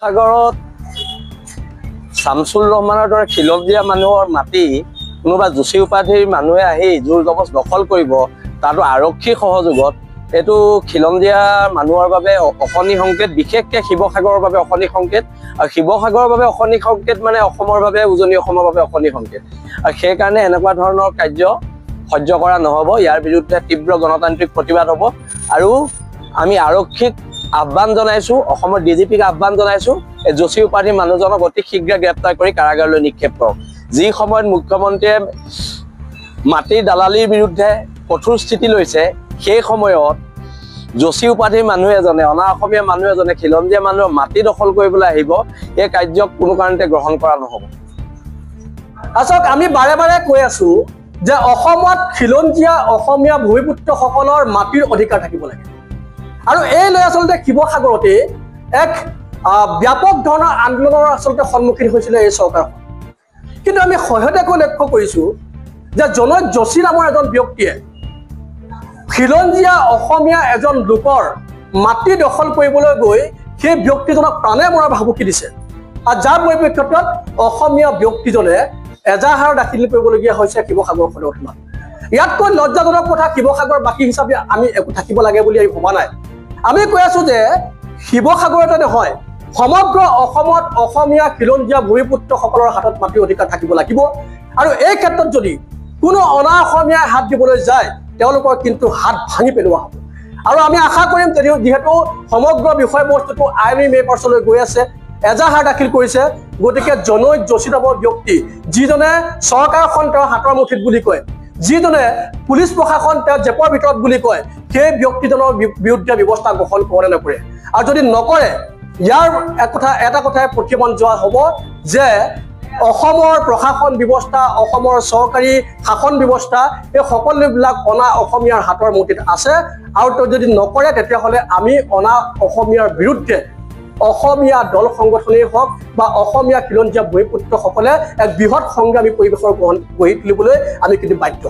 সাগৰত শামছুৰ ৰহমানৰ দৰে খিলঞ্জীয়া মানুহৰ মাটি কোনোবা যোশী উপাধিৰ মানুহে আহি জোৰ জবজ দখল কৰিব, তাতো আৰক্ষী সহযোগত, এইটো খিলঞ্জীয়া মানুহৰ বাবে অশনি সংকেত, বিশেষকৈ শিৱসাগৰৰ বাবে অশনি সংকেত। আৰু শিৱসাগৰৰ বাবে অশনি সংকেত মানে অসমৰ বাবে, উজনি অসমৰ বাবে অশনি সংকেত। আৰু সেইকাৰণে এনেকুৱা ধৰণৰ কাৰ্য সহ্য কৰা নহ'ব। ইয়াৰ বিৰুদ্ধে তীব্ৰ গণতান্ত্ৰিক প্ৰতিবাদ হ'ব। আৰু আমি আৰক্ষীক আহ্বান জনাইছোঁ, অসমৰ DGPক আহ্বান জনাইছোঁ, এই যোশী উপাধিৰ মানুহজনক অতি শীঘ্ৰে গ্ৰেপ্তাৰ কৰি কাৰাগাৰলৈ নিক্ষেপ কৰক। যি সময়ত মুখ্যমন্ত্ৰীয়ে মাটিৰ দালালিৰ বিৰুদ্ধে কঠোৰ স্থিতি লৈছে, সেই সময়ত যোশী উপাধিৰ মানুহ এজনে, অনা অসমীয়া মানুহ এজনে খিলঞ্জীয়া মানুহৰ মাটি দখল কৰিবলৈ আহিব, এই কাৰ্যক কোনো কাৰণতে গ্ৰহণ কৰা নহ'ব। আচলতে আমি বাৰে বাৰে কৈ আছোঁ যে অসমত খিলঞ্জীয়া অসমীয়া ভূমিপুত্ৰসকলৰ মাটিৰ অধিকাৰ থাকিব লাগে। আৰু এই লৈ আচলতে শিৱসাগৰতে এক ব্যাপক ধৰণৰ আন্দোলনৰ আচলতে সন্মুখীন হৈছিলে এই চৰকাৰখন। কিন্তু আমি শেহতীয়াকৈ লক্ষ্য কৰিছোঁ যে জনৈক যোশী নামৰ এজন ব্যক্তিয়ে খিলঞ্জীয়া অসমীয়া এজন লোকৰ মাটি দখল কৰিবলৈ গৈ সেই ব্যক্তিজনক প্ৰাণে মৰাৰ ভাবুকি দিছে। আৰু যাৰ পৰিপ্ৰেক্ষিতত অসমীয়া ব্যক্তিজনে এজাহাৰ দাখিল কৰিবলগীয়া হৈছে শিৱসাগৰ সদৰ। ইয়াতকৈ লজ্জাজনক কথা শিৱসাগৰবাসী হিচাপে আমি একো থাকিব লাগে বুলি আমি ভবা নাই। আমি কৈ আছোঁ যে শিৱসাগৰতে নহয়, সমগ্ৰ অসমত অসমীয়া খিলঞ্জীয়া ভূমিপুত্ৰসকলৰ হাতত মাটিৰ অধিকাৰ থাকিব লাগিব। আৰু এই ক্ষেত্ৰত যদি কোনো অনা অসমীয়াই হাত দিবলৈ যায়, তেওঁলোকৰ কিন্তু হাত ভাঙি পেলোৱা হ'ব। আৰু আমি আশা কৰিম যিহেতু সমগ্ৰ বিষয়বস্তুটো আইনী মেপাৰ্চলৈ গৈ আছে, এজাহাৰ দাখিল কৰিছে, গতিকে জনৈক যোশী নামৰ ব্যক্তি, যিজনে চৰকাৰখন তেওঁৰ হাতৰ মুঠিত বুলি কয়, যিজনে পুলিচ প্ৰশাসন তেওঁ জেপৰ ভিতৰত বুলি কয়, সেই ব্যক্তিজনৰ বিৰুদ্ধে ব্যৱস্থা গ্ৰহণ কৰে নকৰে। আৰু যদি নকৰে, ইয়াৰ এটা কথাই প্ৰতিমান যোৱা হ'ব যে অসমৰ প্ৰশাসন ব্যৱস্থা, অসমৰ চৰকাৰী শাসন ব্যৱস্থা, এই সকলোবিলাক অনা অসমীয়াৰ হাতৰ মুঠিত আছে। আৰু যদি নকৰে, তেতিয়াহ'লে আমি অনা অসমীয়াৰ বিৰুদ্ধে অসমীয়া দল সংগঠনেই হওক বা অসমীয়া খিলঞ্জীয়া ভূমিপুত্ৰসকলে এক বৃহৎ সংগ্ৰামী পৰিৱেশৰ গঢ়ি তুলিবলৈ আমি কিন্তু বাধ্য।